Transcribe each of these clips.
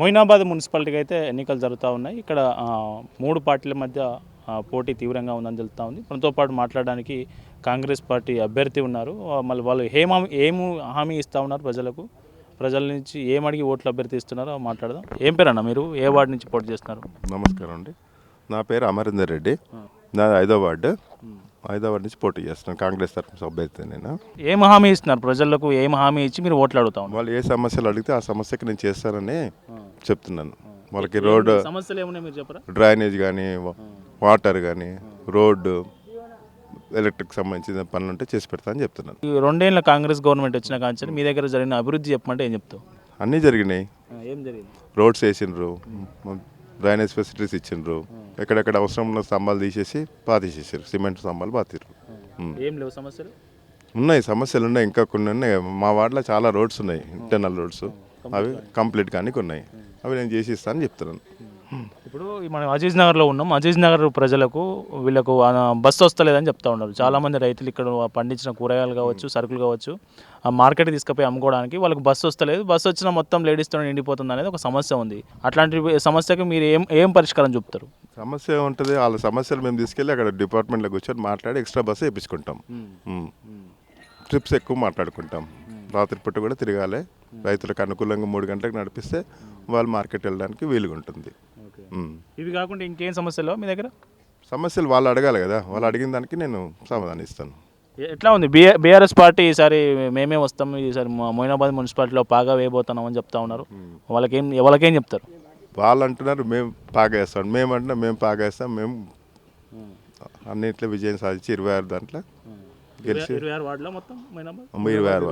మొయినాబాద్ మున్సిపాలిటీకి అయితే ఎన్నికలు జరుగుతూ ఉన్నాయి. ఇక్కడ 3 పార్టీల మధ్య పోటీ తీవ్రంగా ఉందని తెలుస్తూ ఉంది. మనతో పాటు మాట్లాడడానికి కాంగ్రెస్ పార్టీ అభ్యర్థి ఉన్నారు. మళ్ళీ వాళ్ళు ఏం హామీ ఇస్తూ ఉన్నారు ప్రజల నుంచి ఏమడిగి ఓట్లు అభ్యర్థిస్తున్నారో మాట్లాడదాం. ఏం పేరన్నా, మీరు ఏ వార్డు నుంచి పోటీ చేస్తున్నారు? నమస్కారం అండి, నా పేరు అమరేందర్ రెడ్డి. నాది 5వ వార్డు నుంచి పోటీ చేస్తున్నాను. కాంగ్రెస్ తరఫున అభ్యర్థి నేను. ఏం హామీ ఇస్తున్నారు ప్రజలకు? ఏం హామీ ఇచ్చి మీరు ఓట్లు అడుగుతా ఉన్నారు? వాళ్ళు ఏ సమస్యలు అడిగితే ఆ సమస్యకి నేను చేస్తానని చెప్తున్నాను. వాళ్ళకి రోడ్డు సమస్యలు ఏమున్నాయి మీరు చెప్పరా? డ్రైనేజ్ కానీ, వాటర్ కానీ, రోడ్డు, ఎలక్ట్రిక్ సంబంధించిన పనులు ఉంటే చేసి పెడతా అని చెప్తున్నాను. ఈ 2 ఏళ్ళ కాంగ్రెస్ గవర్నమెంట్ వచ్చిన కాంచెల్లి మీ దగ్గర జరిగిన అభివృద్ధి చెప్పమంటే ఏం చెప్తావు? అన్నీ జరిగినాయి. ఏం జరిగింది? రోడ్స్ వేసిండ్రు, డ్రైనేజ్ ఫెసిలిటీస్ ఇచ్చిండ్రు, ఎక్కడెక్కడ అవసరం ఉన్న స్తంభాలు తీసేసి పాతీసేసారు, సిమెంట్ స్తంభాలు పాతిరు. ఏం లేవు సమస్యలు? ఉన్నాయి, సమస్యలు ఉన్నాయి, ఇంకా కొన్ని ఉన్నాయి. మా వార్డులో చాలా రోడ్స్ ఉన్నాయి, ఇంటర్నల్ రోడ్స్, అవి కంప్లీట్ కానీ ఉన్నాయి, అవి నేను చేసి ఇస్తానని చెప్తున్నాను. ఇప్పుడు మనం అజీజ్ నగర్లో ఉన్నాం. అజీజ్ నగర్ ప్రజలకు వీళ్ళకు బస్సు వస్తలేదని చెప్తా ఉన్నారు. చాలామంది రైతులు ఇక్కడ పండించిన కూరగాయలు కావచ్చు, సరుకులు కావచ్చు, ఆ మార్కెట్కి తీసుకుపోయి అమ్ముకోవడానికి వాళ్ళకి బస్సు వస్తలేదు. బస్సు వచ్చినా మొత్తం లేడీస్తో నిండిపోతుంది అనేది ఒక సమస్య ఉంది. అట్లాంటి సమస్యకు మీరు ఏం పరిష్కారం చూపుతారు? సమస్య ఉంటుంది, వాళ్ళ సమస్యలు మేము తీసుకెళ్ళి అక్కడ డిపార్ట్మెంట్లో కూర్చొని మాట్లాడి ఎక్స్ట్రా బస్సు వేయించుకుంటాం. ట్రిప్స్ ఎక్కువ మాట్లాడుకుంటాం. రాత్రిపూట కూడా తిరగాలి, రైతులకు అనుకూలంగా 3 గంటలకు నడిపిస్తే వాళ్ళు మార్కెట్ వెళ్ళడానికి వీలుగా ఉంటుంది. ఇవి కాకుండా ఇంకేం సమస్యలు మీ దగ్గర? సమస్యలు వాళ్ళు అడగాలి కదా, వాళ్ళు అడిగిన దానికి నేను సమాధానం ఇస్తాను. ఎట్లా ఉంది బీఆర్ఎస్ పార్టీ? ఈసారి మేమే వస్తాం, ఈసారి మొయినాబాద్ మున్సిపాలిటీలో పాగా వేయబోతున్నాం అని చెప్తా ఉన్నారు. వాళ్ళకేం చెప్తారు? వాళ్ళు అంటున్నారు మేము పాగా వేస్తాం, మేము అంటున్నాం మేము పాగా వేస్తాం, మేము అన్నింటిలో విజయం సాధించి 26 దాంట్లో గెలిచి 26 వార్డులో మొత్తం 26 వార్డు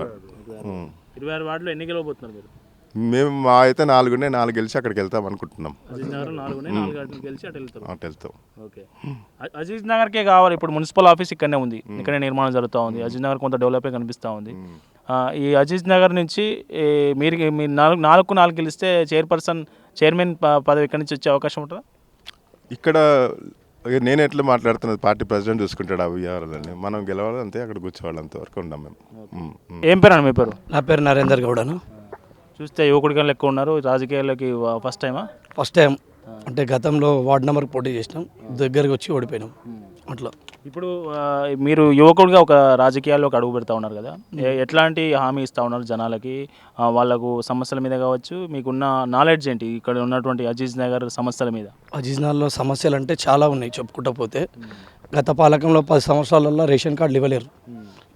26 వార్డులో ఎన్ని గెలవబోతున్నారు మీరు? మేము మా అయితే 4 గెలిచి అక్కడికి వెళ్తాం అనుకుంటున్నాం. అజీజ్ నగర్ 4 గెలిచి అటు వెళ్తాం. ఓకే, అజీజ్ నగర్కే కావాలి. ఇప్పుడు మున్సిపల్ ఆఫీస్ ఇక్కడనే ఉంది, ఇక్కడే నిర్మాణం జరుగుతూ ఉంది. అజీజ్ నగర్ కొంత డెవలప్ కనిపిస్తూ ఉంది. ఈ అజీజ్ నగర్ నుంచి మీరు 4 గెలిస్తే చైర్మన్ పదవి ఇక్కడి నుంచి వచ్చే అవకాశం ఉంటుందా? ఇక్కడ నేను ఎట్లా మాట్లాడుతున్నది, పార్టీ ప్రెసిడెంట్ చూసుకుంటాడు ఆ వ్యవహారాలని. మనం గెలవాలి అంతే, అక్కడ కూర్చోవాలి, అంతవరకు ఉన్నాం మేము. ఏం పేరు అన్న మీ పేరు? నా పేరు నరేందర్ గౌడను. చూస్తే యువకుడిగా ఎక్కువ ఉన్నారు. రాజకీయాల్లోకి ఫస్ట్ టైమా? First time. అంటే గతంలో వార్డు నెంబర్కి పోటీ చేసినాం, దగ్గరికి వచ్చి ఓడిపోయినాం అట్లా. ఇప్పుడు మీరు యువకుడిగా ఒక రాజకీయాల్లోకి అడుగు పెడతా ఉన్నారు కదా, ఎట్లాంటి హామీ ఇస్తూ ఉన్నారు జనాలకి? వాళ్ళకు సమస్యల మీద కావచ్చు, మీకున్న నాలెడ్జ్ ఏంటి ఇక్కడ ఉన్నటువంటి అజీజ్ నగర్ సమస్యల మీద? అజీజ్ నగర్లో సమస్యలు అంటే చాలా ఉన్నాయి చెప్పుకుంటా పోతే. గత పాలకంలో 10 సంవత్సరాలలో రేషన్ కార్డులు ఇవ్వలేరు.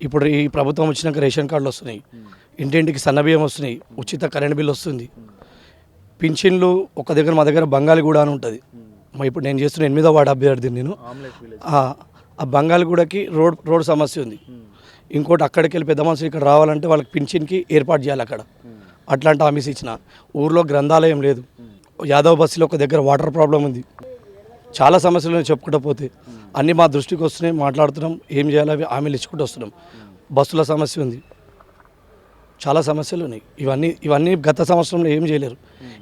ఇప్పుడు ఈ ప్రభుత్వం వచ్చినాక రేషన్ కార్డులు వస్తున్నాయి, ఇంటింటికి సన్నబియ్యం వస్తున్నాయి, ఉచిత కరెంట్ బిల్ వస్తుంది, పింఛన్లు. ఒక దగ్గర మా దగ్గర బంగాళగూడ అని ఉంటుంది, ఇప్పుడు నేను చేస్తున్న 8వ వార్డు అభ్యర్థి నేను. ఆ బంగాళగూడకి రోడ్ సమస్య ఉంది. ఇంకోటి అక్కడికి వెళ్ళి పెద్ద మనుషులు ఇక్కడ రావాలంటే వాళ్ళకి పింఛన్కి ఏర్పాటు చేయాలి అక్కడ. అట్లాంటి హామీస్ ఇచ్చిన. ఊర్లో గ్రంథాలయం లేదు, యాదవ్ బస్సులో ఒక దగ్గర వాటర్ ప్రాబ్లం ఉంది. చాలా సమస్యలు చెప్పుకుంటూ పోతే అన్నీ మా దృష్టికి వస్తున్నాయి, మాట్లాడుతున్నాం, ఏం చేయాలి అవి హామీలు ఇచ్చుకుంటూ వస్తున్నాం. బస్సుల సమస్య ఉంది, చాలా సమస్యలు ఉన్నాయి. ఇవన్నీ గత సంవత్సరంలో ఏం చేయలేరు.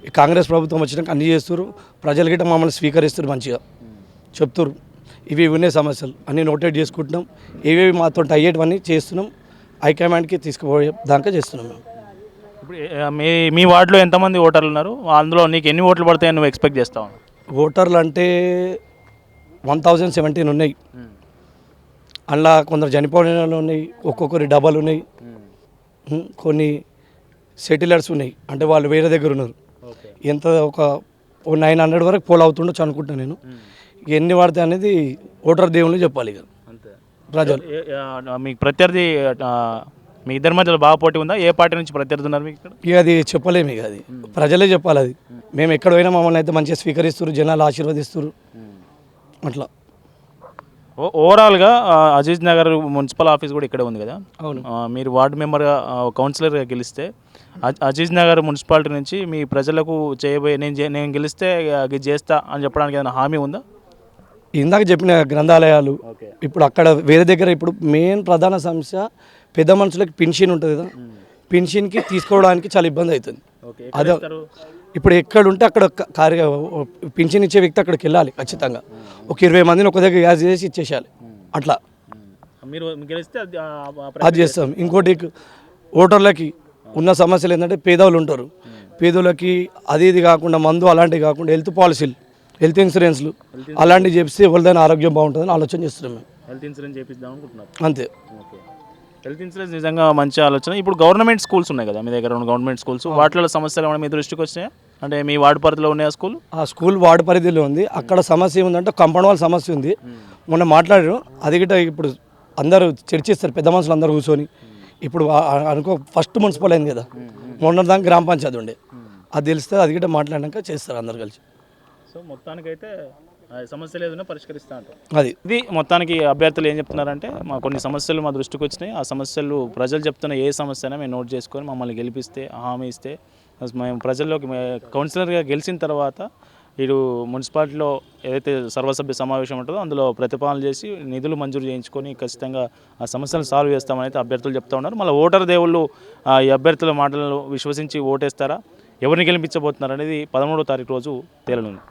ఈ కాంగ్రెస్ ప్రభుత్వం వచ్చినాక అన్నీ చేస్తారు, ప్రజలు గిట్ట మమ్మల్ని స్వీకరిస్తారు, మంచిగా చెప్తారు. ఇవి ఉన్నాయి సమస్యలు, అన్నీ నోటేట్ చేసుకుంటున్నాం. ఏవేవి మాతో అయ్యేటివన్నీ చేస్తున్నాం, హైకమాండ్కి తీసుకుపోయే దాకా చేస్తున్నాం మేము. ఇప్పుడు మీ వార్డులో ఎంతమంది ఓటర్లు ఉన్నారు? అందులో నీకు ఎన్ని ఓట్లు పడతాయని నువ్వు ఎక్స్పెక్ట్ చేస్తావు? ఓటర్లు అంటే 1017 ఉన్నాయి. అందులో కొందరు చనిపోయిన వాళ్ళు ఉన్నాయి, ఒక్కొక్కరి డబల్ ఉన్నాయి, కొన్ని సెటిలర్స్ ఉన్నాయి, అంటే వాళ్ళు వేరే దగ్గర ఉన్నారు. ఎంత ఒక 900 వరకు పోల్ అవుతుండొచ్చు అనుకుంటున్నాను నేను. ఎన్ని పడతాయి అనేది ఓటర్ దేవుళ్ళు చెప్పాలి ఇక ప్రజలు. మీకు ప్రత్యర్థి మీ ఇద్దరి మధ్యలో బాగా పోటీ ఉందా? ఏ పార్టీ నుంచి ప్రత్యర్థి ఉన్నారు మీకు ఇక్కడ? ఇక అది చెప్పలేము, ఇక అది ప్రజలే చెప్పాలి. అది మేము ఎక్కడ పోయినా మమ్మల్ని అయితే మంచిగా స్వీకరిస్తారు, జనాలు ఆశీర్వదిస్తారు అట్లా. ఓవరాల్గా అజీజ్ నగర్ మున్సిపల్ ఆఫీస్ కూడా ఇక్కడే ఉంది కదా. అవును. మీరు వార్డు మెంబర్గా కౌన్సిలర్గా గెలిస్తే అజీజ్ నగర్ మున్సిపాలిటీ నుంచి మీ ప్రజలకు చేయబోయే నేను గెలిస్తే అది చేస్తా అని చెప్పడానికి ఏదైనా హామీ ఉందా? ఇందాక చెప్పిన గ్రంథాలయాలు, ఇప్పుడు అక్కడ వేరే దగ్గర ఇప్పుడు మెయిన్ ప్రధాన సమస్య పెద్ద మనుషులకి పెన్షన్ ఉంటుంది కదా, పెన్షన్కి తీసుకోవడానికి చాలా ఇబ్బంది అవుతుంది. అదే ఇప్పుడు ఎక్కడ ఉంటే అక్కడ పింఛన్ ఇచ్చే వ్యక్తి అక్కడికి వెళ్ళాలి ఖచ్చితంగా. ఒక 20 మందిని ఒక దగ్గర యాజ్ చేసి ఇచ్చేసేయాలి, అట్లా అది చేస్తాం. ఇంకోటి ఓటర్లకి ఉన్న సమస్యలు ఏంటంటే పేదవాళ్ళు ఉంటారు, పేదోళ్ళకి అది ఇది కాకుండా మందు అలాంటివి కాకుండా హెల్త్ పాలసీలు హెల్త్ ఇన్సూరెన్స్లు అలాంటివి చేపిస్తే ఎవరిదైనా ఆరోగ్యం బాగుంటుందని ఆలోచన చేస్తున్నాం మేము. హెల్త్ ఇన్సూరెన్స్ చేపిద్దాం అనుకుంటున్నారు. అంతే. ఓకే, హెల్త్ ఇన్సూరెన్స్ నిజంగా మంచి ఆలోచన. ఇప్పుడు గవర్నమెంట్ స్కూల్స్ ఉన్నాయి కదా మీ దగ్గర, ఉన్న గవర్నమెంట్ స్కూల్స్, వాటిలో సమస్యలు ఏమైనా మీ దృష్టికి వచ్చినాయా? అంటే మీ వార్డు పరిధిలో ఉన్నాయా స్కూల్? ఆ స్కూల్ వార్డు పరిధిలో ఉంది. అక్కడ సమస్య ఏముందంటే కాంపౌండ్ వాళ్ళ సమస్య ఉంది. మొన్న మాట్లాడారు అది గిట్ట ఇప్పుడు అందరూ చర్చిస్తారు పెద్ద మనుషులు అందరూ కూర్చొని. ఇప్పుడు అనుకో ఫస్ట్ మున్సిపల్ అయింది కదా, మొన్న దాకా గ్రామ పంచాయతీ ఉండే, అది తెలిస్తే అది గిట్ట మాట్లాడినాక చేస్తారు అందరు కలిసి. సో మొత్తానికైతే సమస్యలు ఏదైనా పరిష్కరిస్తా అంటారు. అది ఇది మొత్తానికి అభ్యర్థులు ఏం చెప్తున్నారంటే మా కొన్ని సమస్యలు మా దృష్టికి వచ్చినాయి, ఆ సమస్యలు ప్రజలు చెప్తున్న ఏ సమస్య అయినా మేము నోట్ చేసుకొని మమ్మల్ని గెలిపిస్తే హామీ ఇస్తే మేము ప్రజల్లోకి కౌన్సిలర్గా గెలిచిన తర్వాత ఇటు మున్సిపాలిటీలో ఏదైతే సర్వసభ్య సమావేశం ఉంటుందో అందులో ప్రతిపాదనలు చేసి నిధులు మంజూరు చేయించుకొని ఖచ్చితంగా ఆ సమస్యలను సాల్వ్ చేస్తామని అయితే అభ్యర్థులు చెప్తా ఉన్నారు. మళ్ళీ ఓటర్ దేవుళ్ళు ఈ అభ్యర్థుల మాటలను విశ్వసించి ఓటేస్తారా, ఎవరిని గెలిపించబోతున్నారు అనేది 13వ తారీఖు రోజు తేలనుంది.